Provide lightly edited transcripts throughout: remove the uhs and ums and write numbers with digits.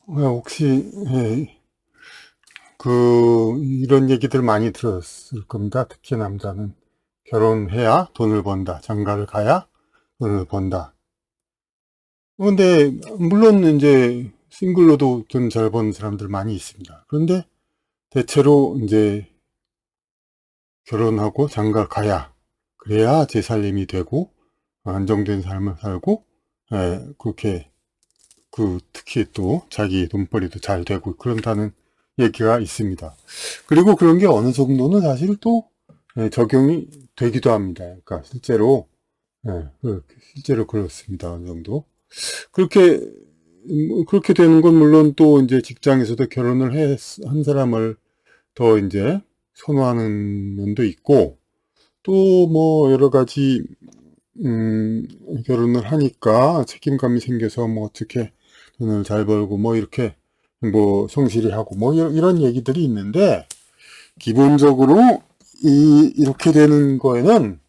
혹시 이런 얘기들 많이 들었을 겁니다. 특히 남자는 결혼해야 돈을 번다. 장가를 가야 돈을 번다. 근데 물론 이제 싱글로도 돈 잘 버는 사람들 많이 있습니다. 그런데 대체로 이제 결혼하고 장가 가야, 그래야 제 살림이 되고 안정된 삶을 살고, 그렇게 특히 또 자기 돈벌이도 잘 되고 그런다는 얘기가 있습니다. 그리고 그런 게 어느 정도는 사실 또 적용이 되기도 합니다. 그러니까 실제로 그렇습니다. 어느 정도. 그렇게 그렇게 되는 건 물론 또 이제 직장에서도 한 사람을 더 이제 선호하는 면도 있고, 또 뭐 여러 가지 결혼을 하니까 책임감이 생겨서 뭐 어떻게 돈을 잘 벌고 뭐 이렇게 뭐 성실히 하고 뭐 이런 얘기들이 있는데, 기본적으로 이렇게 되는 거에는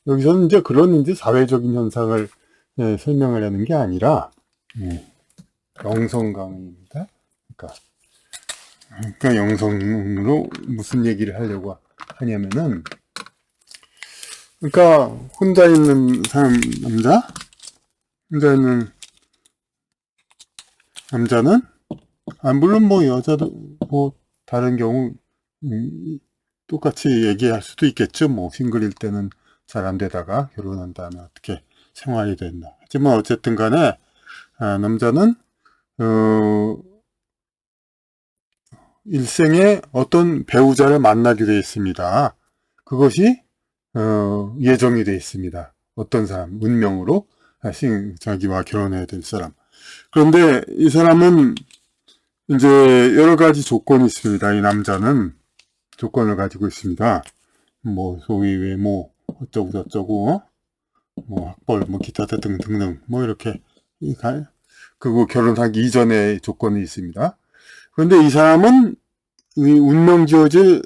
여기서는 이제 그런 이제 사회적인 현상을 설명하려는 게 아니라 영성강의입니다. 그러니까 영성으로 무슨 얘기를 하려고 하냐면은, 그러니까 혼자 있는 사람 혼자 있는 남자는 물론 뭐 여자도 뭐 다른 경우 똑같이 얘기할 수도 있겠죠. 뭐 싱글일 때는 잘 안 되다가 결혼한 다음에 어떻게 생활이 된다. 하지만 어쨌든 간에 남자는 일생에 어떤 배우자를 만나게 되어 있습니다. 그것이 예정이 되어 있습니다. 어떤 사람, 운명으로 자기와 결혼해야 될 사람. 그런데 이 사람은 이제 여러 가지 조건이 있습니다. 이 남자는 조건을 가지고 있습니다. 뭐 소위 외모 어쩌고 저쩌고 뭐 학벌 뭐 기타 등등등 뭐 이렇게 그리고 결혼하기 이전에 조건이 있습니다. 그런데 이 사람은 이 운명 지어질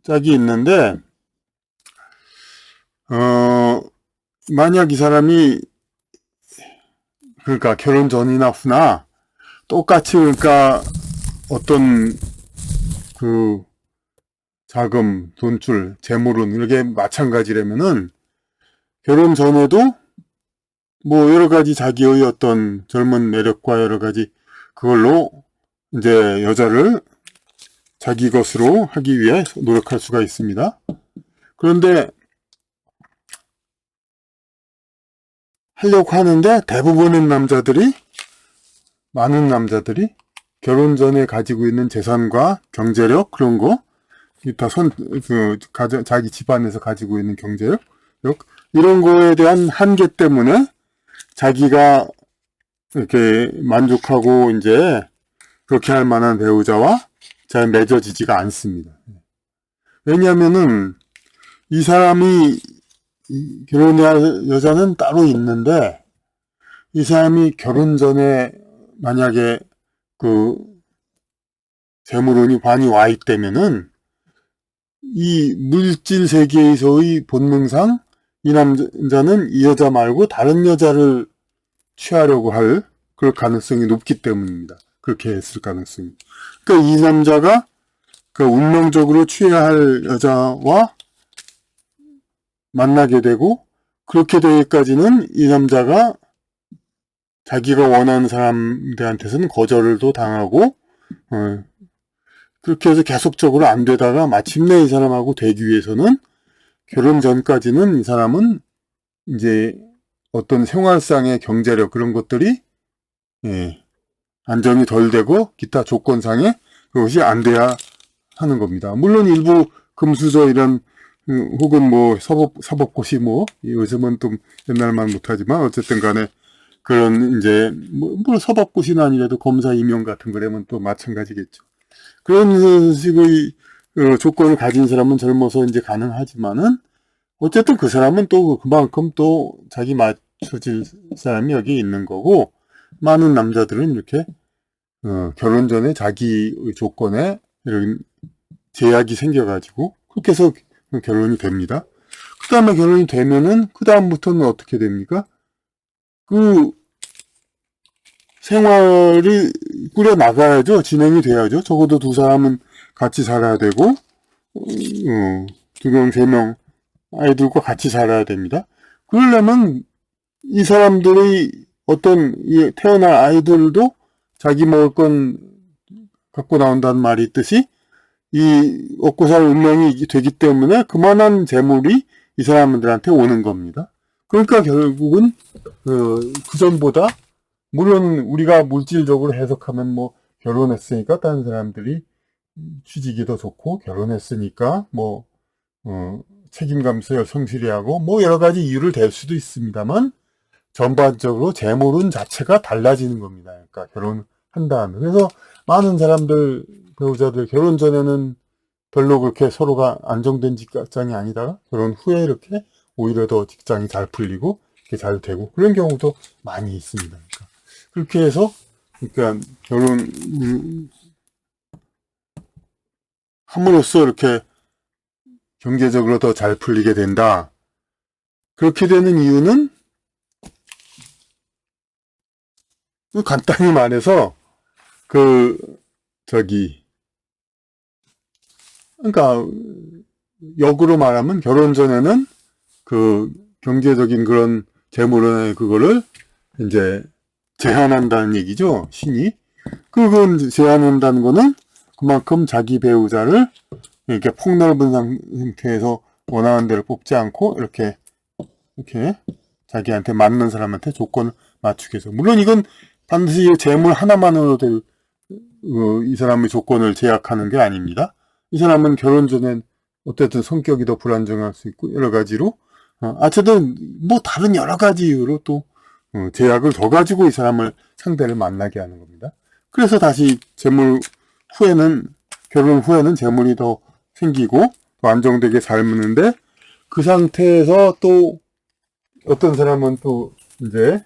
짝이 있는데, 만약 이 사람이 그러니까 결혼 전이나 후나 똑같이, 그러니까 어떤 그 자금, 돈줄, 재물은 이렇게 마찬가지라면은 결혼 전에도 뭐 여러 가지 자기의 어떤 젊은 매력과 여러 가지 그걸로 이제 여자를 자기 것으로 하기 위해 노력할 수가 있습니다. 그런데 하려고 하는데 많은 남자들이 결혼 전에 가지고 있는 재산과 경제력, 그런 거, 기타 자기 집안에서 가지고 있는 경제력, 이런 거에 대한 한계 때문에 자기가 이렇게 만족하고 이제 그렇게 할 만한 배우자와 잘 맺어지지가 않습니다. 왜냐하면은 이 사람이 결혼할 여자는 따로 있는데, 이 사람이 결혼 전에 만약에 그 재물운이 많이 와 있다면은 이 물질 세계에서의 본능상 이 남자는 이 여자 말고 다른 여자를 취하려고 할 그럴 가능성이 높기 때문입니다. 그렇게 했을 가능성이. 그러니까 이 남자가 그 운명적으로 취해야 할 여자와 만나게 되고, 그렇게 되기까지는 이 남자가 자기가 원하는 사람들한테서는 거절도 당하고, 그렇게 해서 계속적으로 안 되다가 마침내 이 사람하고 되기 위해서는 결혼 전까지는 이 사람은 이제 어떤 생활상의 경제력 그런 것들이 안정이 덜 되고 기타 조건상에 그것이 안 돼야 하는 겁니다. 물론 일부 금수저 이런 혹은 뭐 사법고시 뭐 요즘은 좀 옛날만 못하지만 어쨌든 간에 그런 이제 뭐 사법고시는 아니라도 검사 임용 같은 거라면 또 마찬가지겠죠. 그런 식의 조건을 가진 사람은 젊어서 이제 가능하지만은 어쨌든 그 사람은 또 그만큼 또 자기 맞춰질 사람이 여기 있는 거고, 많은 남자들은 이렇게 결혼 전에 자기 조건에 이런 제약이 생겨가지고 그렇게 해서 결혼이 됩니다. 그 다음에 결혼이 되면은 그 다음부터는 어떻게 됩니까? 그 생활이 꾸려 나가야죠. 진행이 돼야죠. 적어도 두 사람은 같이 살아야 되고, 두 명, 세 명 아이들과 같이 살아야 됩니다. 그러려면 이 사람들의 어떤 태어날 아이들도 자기 먹을 건 갖고 나온다는 말이 있듯이 이 먹고 살 운명이 되기 때문에 그만한 재물이 이 사람들한테 오는 겁니다. 그러니까 결국은 그 전보다 물론 우리가 물질적으로 해석하면 뭐 결혼했으니까 다른 사람들이 취직이 더 좋고 결혼했으니까 뭐 책임감수에 성실히 하고 뭐 여러 가지 이유를 댈 수도 있습니다만 전반적으로 재물운 자체가 달라지는 겁니다. 그러니까 결혼한 다음에. 그래서 많은 사람들, 배우자들 결혼 전에는 별로 그렇게 서로가 안정된 직장이 아니다가 결혼 후에 이렇게 오히려 더 직장이 잘 풀리고 이렇게 잘 되고 그런 경우도 많이 있습니다. 그러니까 그렇게 해서 그러니까 결혼 함으로써 이렇게 경제적으로 더 잘 풀리게 된다. 그렇게 되는 이유는 간단히 말해서 그러니까 역으로 말하면 결혼 전에는 그 경제적인 그런 재물의 그거를 이제 제한한다는 얘기죠. 신이. 그건 제한한다는 거는 그만큼 자기 배우자를 이렇게 폭넓은 상태에서 원하는 대로 뽑지 않고 이렇게 자기한테 맞는 사람한테 조건을 맞추기 위해서. 물론 이건 반드시 재물 하나만으로 이 사람의 조건을 제약하는 게 아닙니다. 이 사람은 결혼 전엔 어쨌든 성격이 더 불안정할 수 있고 여러 가지로 어쨌든 뭐 다른 여러 가지 이유로 또 제약을 더 가지고 이 사람을 상대를 만나게 하는 겁니다. 그래서 다시 결혼 후에는 재물이 더 생기고 더 안정되게 살는데 그 상태에서 또 어떤 사람은 또 이제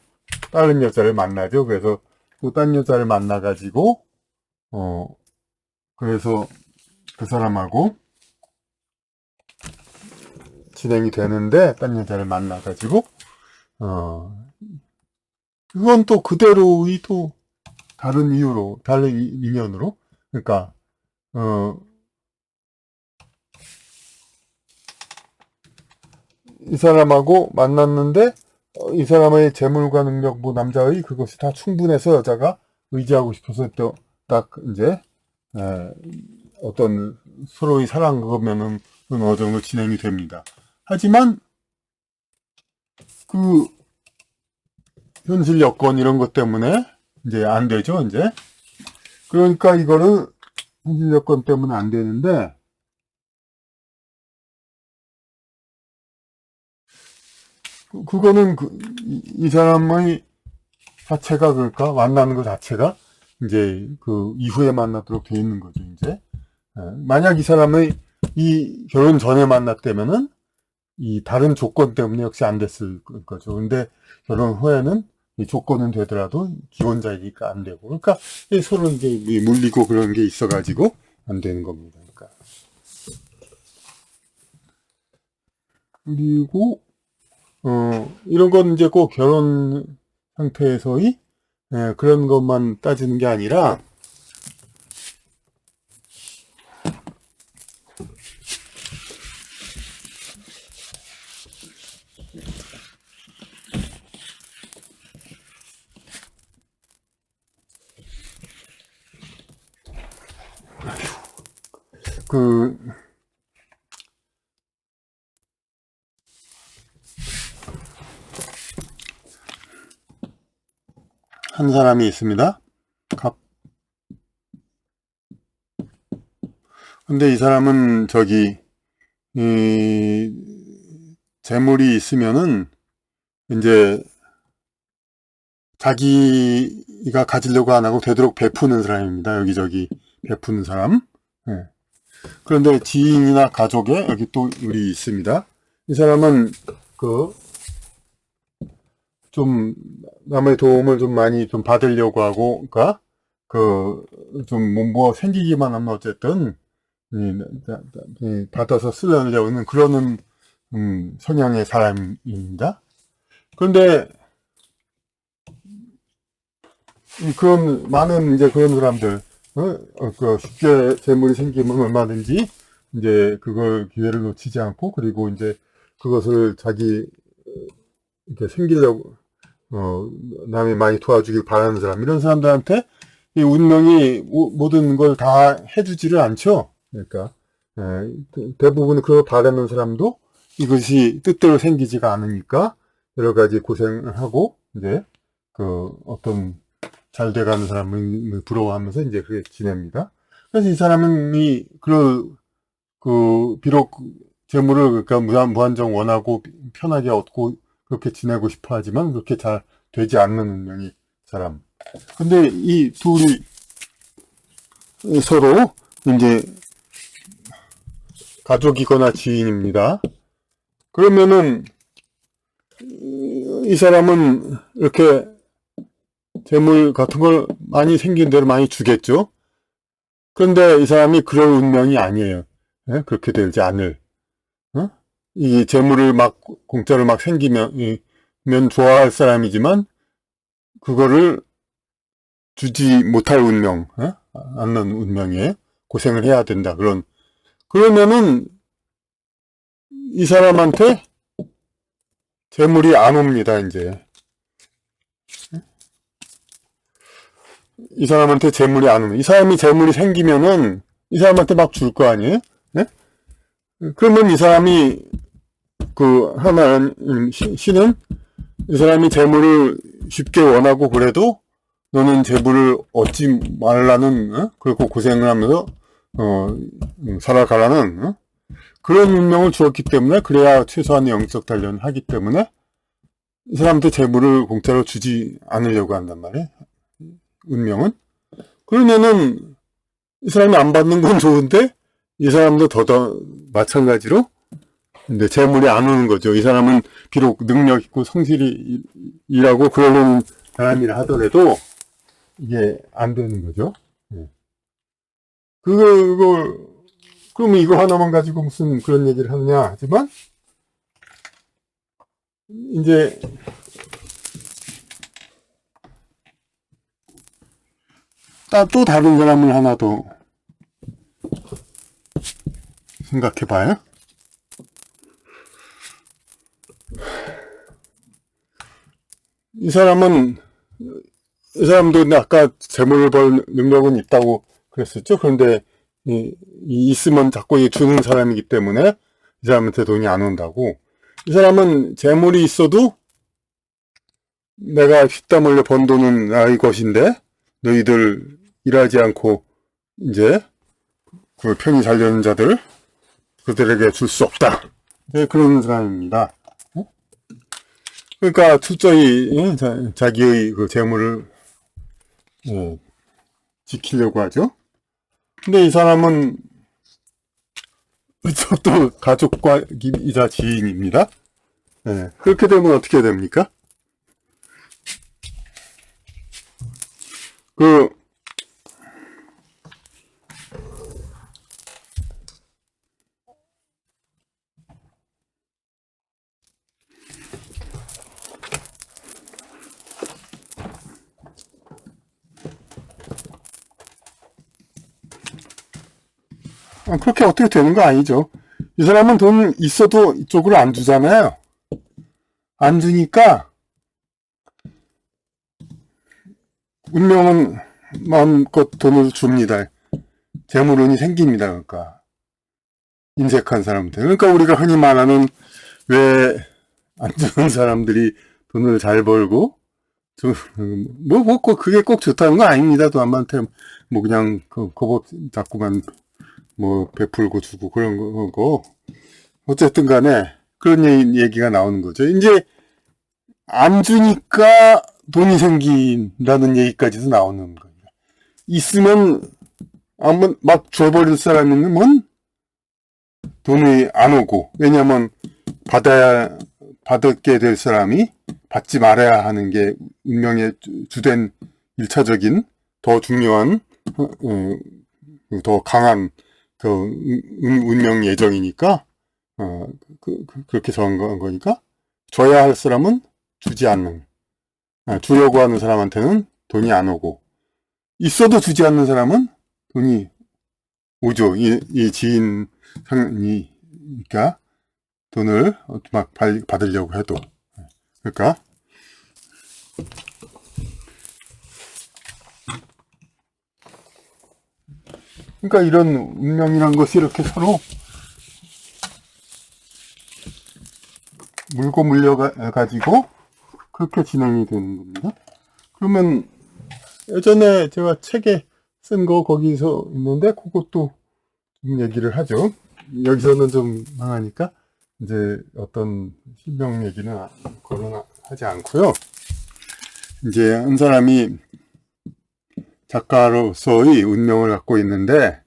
다른 여자를 만나죠. 그래서 또 딴 여자를 만나가지고 그래서 그 사람하고 진행이 되는데 딴 여자를 만나가지고 그건 또 그대로의 또 다른 이유로 다른 인연으로 그러니까 이 사람하고 만났는데 이 사람의 재물과 능력, 뭐 남자의 그것이 다 충분해서 여자가 의지하고 싶어서 또 딱 이제 어떤 서로의 사랑 그거면은 어느 정도 진행이 됩니다. 하지만 그 현실 여건 이런 것 때문에 이제 안 되죠, 이제. 그러니까 이거는 현실 여건 때문에 안 되는데 그거는 이 사람의 자체가 그럴까 만나는 것 자체가 이제 그 이후에 만나도록 돼 있는 거죠, 이제. 만약 이 사람의 이 결혼 전에 만났다면은 이 다른 조건 때문에 역시 안 됐을 거죠. 근데 결혼 후에는 이 조건은 되더라도 기혼자이니까 안 되고. 그러니까 서로 이제 물리고 그런 게 있어가지고 안 되는 겁니다. 그러니까. 그리고 이런 건 이제 꼭 결혼 상태에서의 그런 것만 따지는 게 아니라 한 사람이 있습니다. 근데 이 사람은 재물이 있으면은 이제 자기가 가지려고 안 하고 되도록 베푸는 사람입니다. 여기저기 베푸는 사람. 그런데 지인이나 가족에 여기 또 우리 있습니다. 이 사람은 좀 남의 도움을 좀 많이 좀 받으려고 하고, 그러니까 뭐 생기기만 하면 어쨌든 받아서 쓰려고 하는 그러는 성향의 사람입니다. 그런데 그런, 많은 이제 그런 사람들, 그 쉽게 재물이 생기면 얼마든지 이제 그걸 기회를 놓치지 않고, 그리고 이제 그것을 자기 이렇게 생기려고, 어, 남이 많이 도와주길 바라는 사람, 이런 사람들한테 이 운명이 모든 걸 다 해주지를 않죠. 그러니까, 대부분 그걸 바라는 사람도 이것이 뜻대로 생기지가 않으니까 여러 가지 고생을 하고, 이제, 그 어떤 잘 돼가는 사람을 부러워하면서 이제 그렇게 지냅니다. 그래서 이 사람이, 비록 재물을 그러니까 무한정 원하고 편하게 얻고 그렇게 지내고 싶어 하지만 그렇게 잘 되지 않는 운명의 사람. 근데 이 둘이 서로 이제 가족이거나 지인입니다. 그러면은 이 사람은 이렇게 재물 같은 걸 많이 생긴 대로 많이 주겠죠. 그런데 이 사람이 그럴 운명이 아니에요. 예? 그렇게 되지 않을. 어? 이 재물을 막 공짜로 막 생기면 좋아할 사람이지만 그거를 주지 못할 운명, 않는 운명에 고생을 해야 된다. 그러면은 이 사람한테 재물이 안 옵니다. 이제 이 사람한테 재물이 안 오면 이 사람이 재물이 생기면은 이 사람한테 막 줄 거 아니에요? 네? 그러면 이 사람이 하나님 신은 이 사람이 재물을 쉽게 원하고 그래도 너는 재물을 얻지 말라는 그리고 고생을 하면서 살아가라는 그런 운명을 주었기 때문에 그래야 최소한의 영적 단련을 하기 때문에 이 사람한테 재물을 공짜로 주지 않으려고 한단 말이에요. 운명은. 그러면은 이 사람이 안 받는 건 좋은데 이 사람도 더 마찬가지로 근데 재물이 안 오는 거죠. 이 사람은 비록 능력 있고 성실히 일하고 그러려는 사람이라 하더라도 이게 안 되는 거죠. 그러면 이거 하나만 가지고 무슨 그런 얘기를 하느냐 하지만 이제 또 다른 사람을 하나 더 생각해 봐요. 이 사람도 아까 재물을 벌 능력은 있다고 그랬었죠. 그런데 있으면 자꾸 주는 사람이기 때문에 이 사람한테 돈이 안 온다고. 이 사람은 재물이 있어도 내가 핏땀 흘려 번 돈은 나의 것인데 너희들 일하지 않고 이제 그 편히 살려는 자들 그들에게 줄 수 없다. 네, 그런 사람입니다. 그러니까 철저히 자기의 그 재물을 지키려고 하죠. 근데 이 사람은 또 가족이자 지인입니다. 네, 그렇게 되면 어떻게 됩니까? 그렇게 어떻게 되는 거 아니죠. 이 사람은 돈 있어도 이쪽으로 안 주잖아요. 안 주니까 운명은 마음껏 돈을 줍니다. 재물운이 생깁니다. 그러니까 인색한 사람들. 그러니까 우리가 흔히 말하는 왜 안 주는 사람들이 돈을 잘 벌고 그게 꼭 좋다는 거 아닙니다. 또 남한테 그냥 거법 자꾸만 베풀고 주고 그런 거고. 어쨌든 간에 그런 얘기가 나오는 거죠. 이제 안 주니까 돈이 생긴다는 얘기까지도 나오는 거예요. 있으면 한번 막 줘버릴 사람이 있으면 돈이 안 오고, 왜냐면 받게 될 사람이 받지 말아야 하는 게 운명의 주된 1차적인 더 중요한 더 강한 운명 예정이니까 그렇게 정한 거니까 줘야 할 사람은 주지 않는, 주려고 하는 사람한테는 돈이 안 오고, 있어도 주지 않는 사람은 돈이 오죠. 이 지인 상이니까 돈을 막 받으려고 해도. 그러니까 이런 운명이란 것이 이렇게 서로 물고 물려가지고 그렇게 진행이 되는 겁니다. 그러면 예전에 제가 책에 쓴 거 거기서 있는데 그것도 좀 얘기를 하죠. 여기서는 좀 망하니까 이제 어떤 신명 얘기는 거론하지 않고요. 이제 한 사람이 작가로서의 운명을 갖고 있는데,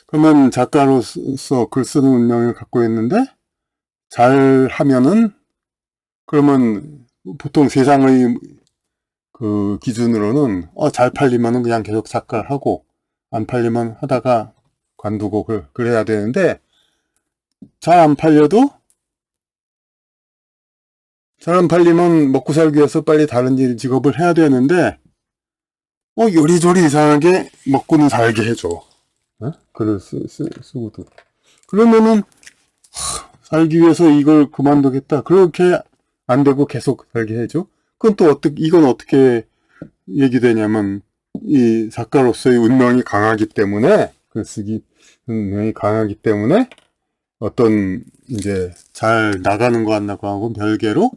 그러면 작가로서 글 쓰는 운명을 갖고 있는데 잘 하면은, 그러면 보통 세상의 그 기준으로는 잘 팔리면은 그냥 계속 작가를 하고, 안 팔리면 하다가 관두고 그래야 되는데, 잘 안 팔려도, 잘 안 팔리면 먹고 살기 위해서 빨리 다른 직업을 해야 되는데, 요리조리 이상하게 먹고는 살게 해줘. 글을 쓰고도. 그러면은, 살기 위해서 이걸 그만두겠다. 그렇게 안 되고 계속 살게 해줘. 그건 또 이건 어떻게 얘기되냐면, 이 작가로서의 운명이 강하기 때문에, 글쓰기 운명이 강하기 때문에, 어떤, 이제, 잘 나가는 거 안 나가고 별개로,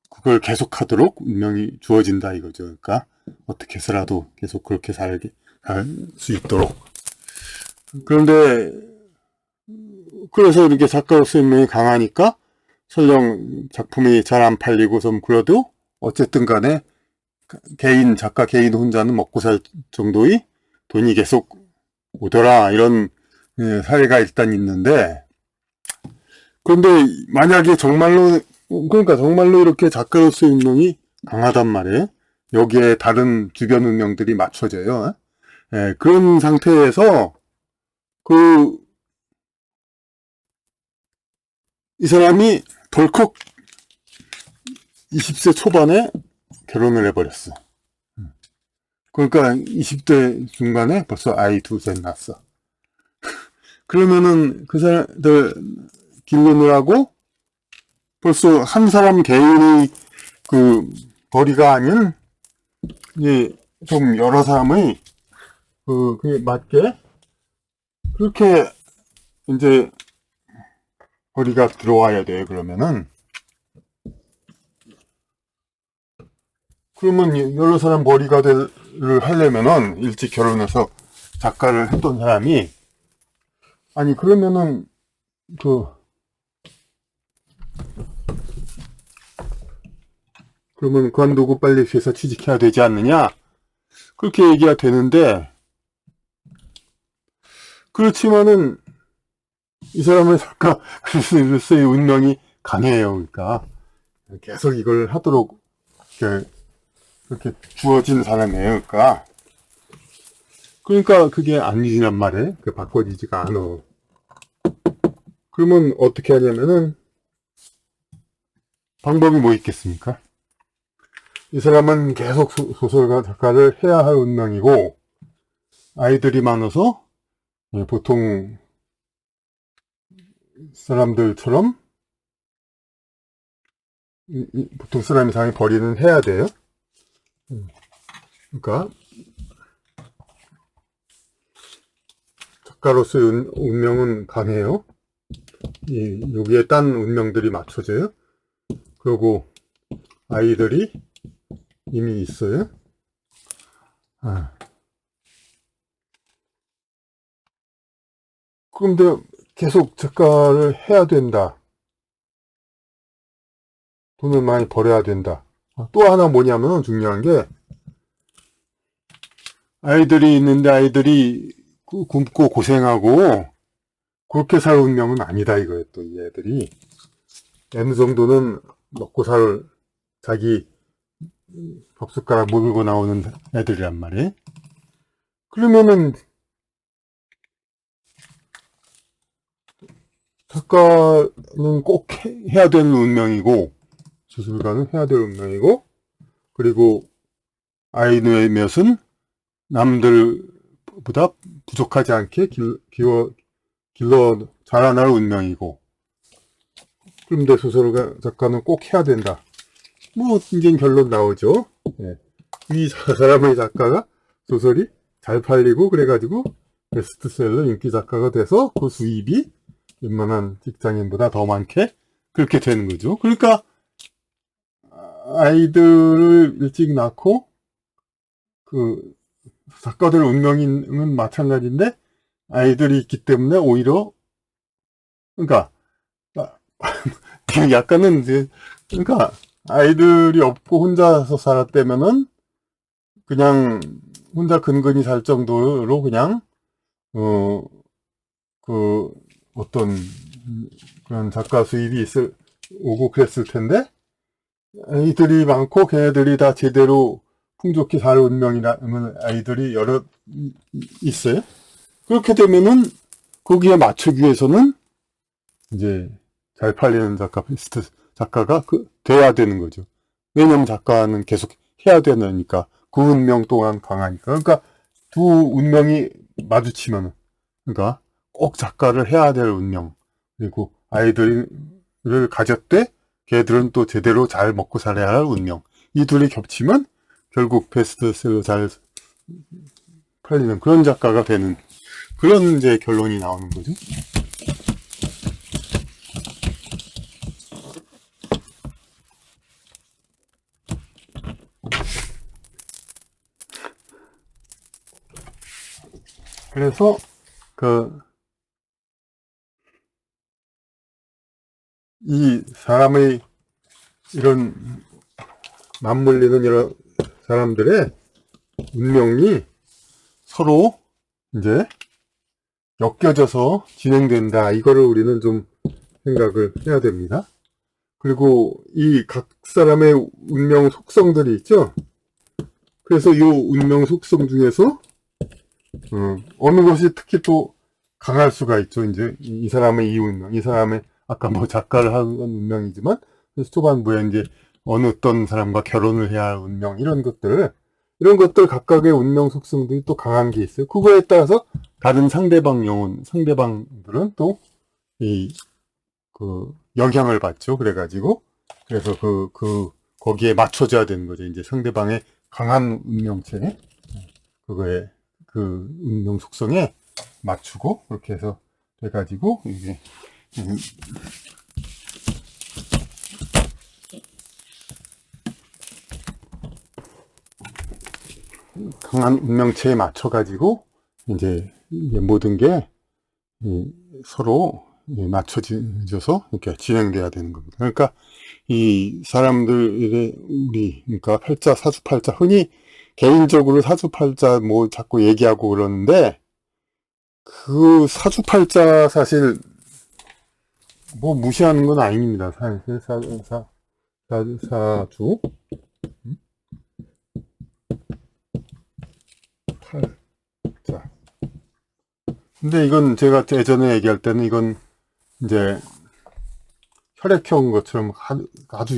그걸 계속 하도록 운명이 주어진다 이거죠. 그러니까, 어떻게 해서라도 계속 그렇게 살 수 있도록. 그런데, 그래서 이렇게 작가로서의 운명이 강하니까, 설령 작품이 잘 안 팔리고 좀 그래도, 어쨌든 간에, 작가 개인 혼자는 먹고 살 정도의 돈이 계속 오더라, 이런 사례가 일단 있는데, 그런데 만약에 정말로 이렇게 작가로서의 운명이 강하단 말이에요. 여기에 다른 주변 운명들이 맞춰져요. 그런 상태에서 이 사람이 덜컥 20세 초반에 결혼을 해버렸어. 그러니까 20대 중반에 벌써 아이 둘셋 낳았어. 그러면은 그 사람들 길르느라고 벌써 한 사람 개인의 그 벌이가 아닌 좀 여러 사람의 그에 맞게 그렇게 이제 벌이가 들어와야 돼. 그러면 여러 사람 벌이가를 하려면은 일찍 결혼해서 작가를 했던 사람이 아니 그러면은 그러면 그만두고 빨리 회사 취직해야 되지 않느냐? 그렇게 얘기가 되는데, 그렇지만은, 이 사람은 작가, 글쎄의 운명이 강해요. 그러니까, 계속 이걸 하도록, 그렇게 주어진 사람이에요. 그러니까 그게 아니란 말이에요. 바꿔지지가 않아. 그러면 어떻게 하냐면은, 방법이 뭐 있겠습니까? 이 사람은 계속 소설가 작가를 해야 할 운명이고 아이들이 많아서 보통 사람들처럼 보통 사람 이상의 벌이는 해야 돼요. 그러니까 작가로서의 운명은 강해요. 여기에 딴 운명들이 맞춰져요. 그리고 아이들이 이미 있어요. 그런데 계속 작가를 해야 된다. 돈을 많이 벌어야 된다. 또 하나 뭐냐면 중요한 게 아이들이 있는데 아이들이 굶고 고생하고 그렇게 살 운명은 아니다 이거예요. 또 이 애들이 어느 정도는 먹고 살 자기 밥숟가락 물고 나오는 애들이란 말이에요. 그러면은 작가는 꼭 해야 되는 운명이고 소설가는 해야 될 운명이고 그리고 아이의 몇은 남들보다 부족하지 않게 길러 자라날 운명이고, 그런데 소설 작가는 꼭 해야 된다. 뭐 이제 결론 나오죠. 예. 이 사람의 작가가 소설이 잘 팔리고 그래가지고 베스트셀러 인기 작가가 돼서 그 수입이 웬만한 직장인보다 더 많게 그렇게 되는 거죠. 그러니까 아이들을 일찍 낳고 그 작가들 운명은 마찬가지인데 아이들이 있기 때문에 오히려 그러니까 약간은 이제 그러니까 아이들이 없고 혼자서 살았다면은 그냥 혼자 근근히 살 정도로 그냥 그 어떤 그런 작가 수입이 오고 그랬을 텐데 아이들이 많고 걔네들이 다 제대로 풍족히 살 운명이라는 아이들이 여러 있어요. 그렇게 되면은 거기에 맞추기 위해서는 이제 잘 팔리는 베스트 작가가 돼야 되는 거죠. 왜냐면 작가는 계속 해야 되니까 그 운명 동안 강하니까. 그러니까 두 운명이 마주치면은 그러니까 꼭 작가를 해야 될 운명 그리고 아이들을 가졌대 걔들은 또 제대로 잘 먹고 살아야 할 운명 이 둘이 겹치면 결국 베스트셀러 잘 팔리는 그런 작가가 되는 그런 이제 결론이 나오는 거죠. 그래서 이 사람의 이런 맞물리는 이런 사람들의 운명이 서로 이제 엮여져서 진행된다. 이거를 우리는 좀 생각을 해야 됩니다. 그리고 이 각 사람의 운명 속성들이 있죠. 그래서 이 운명 속성 중에서 어느 것이 특히 또 강할 수가 있죠. 이제 이 사람의 이 운명, 이 사람의 아까 뭐 작가를 한 운명이지만 그래서 초반부에 이제 어떤 사람과 결혼을 해야 할 운명 이런 것들 각각의 운명 속성들이 또 강한 게 있어요. 그거에 따라서 다른 상대방들은 또 영향을 받죠. 그래서 거기에 맞춰줘야 되는 거죠. 이제 상대방의 강한 운명체, 그거에, 그 운명 속성에 맞추고, 그렇게 해서 돼가지고, 이게, 강한 운명체에 맞춰가지고, 이제, 모든 게, 서로 맞춰져서 이렇게 진행돼야 되는 겁니다. 그러니까 이 사람들의 그러니까 사주팔자 흔히 개인적으로 사주팔자 뭐 자꾸 얘기하고 그러는데 그 사주팔자 사실 뭐 무시하는 건 아닙니다. 사주 팔자. 근데 이건 제가 예전에 얘기할 때는 이건 이제 혈액형 것처럼 아주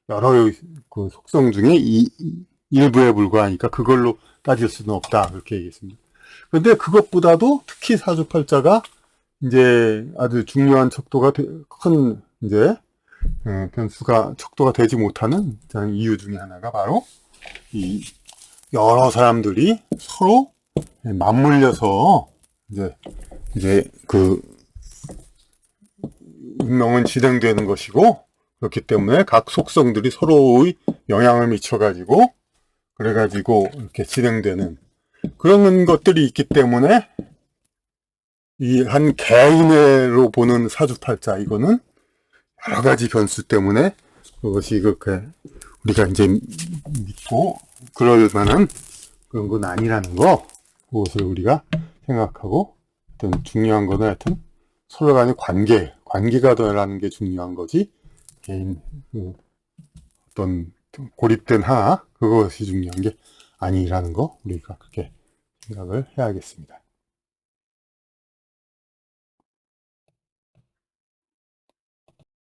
여러 그 속성 중에 일부에 불과하니까 그걸로 따질 수는 없다. 그렇게 얘기했습니다. 그런데 그것보다도 특히 사주팔자가 이제 아주 중요한 척도가 큰 이제 변수가 척도가 되지 못하는 이유 중에 하나가 바로 이 여러 사람들이 서로 맞물려서 이제 그 운명은 진행되는 것이고 그렇기 때문에 각 속성들이 서로의 영향을 미쳐가지고 그래가지고 이렇게 진행되는 그런 것들이 있기 때문에 이 한 개인으로 보는 사주팔자 이거는 여러 가지 변수 때문에 그것이 그렇게 우리가 이제 믿고 그럴 만한 그런 건 아니라는 거 그것을 우리가 생각하고 어떤 중요한 거는 하여튼 서로 간의 관계가 더라는 게 중요한 거지 개인 어떤 고립된 하나 그것이 중요한 게 아니라는 거 우리가 그렇게 생각을 해야겠습니다.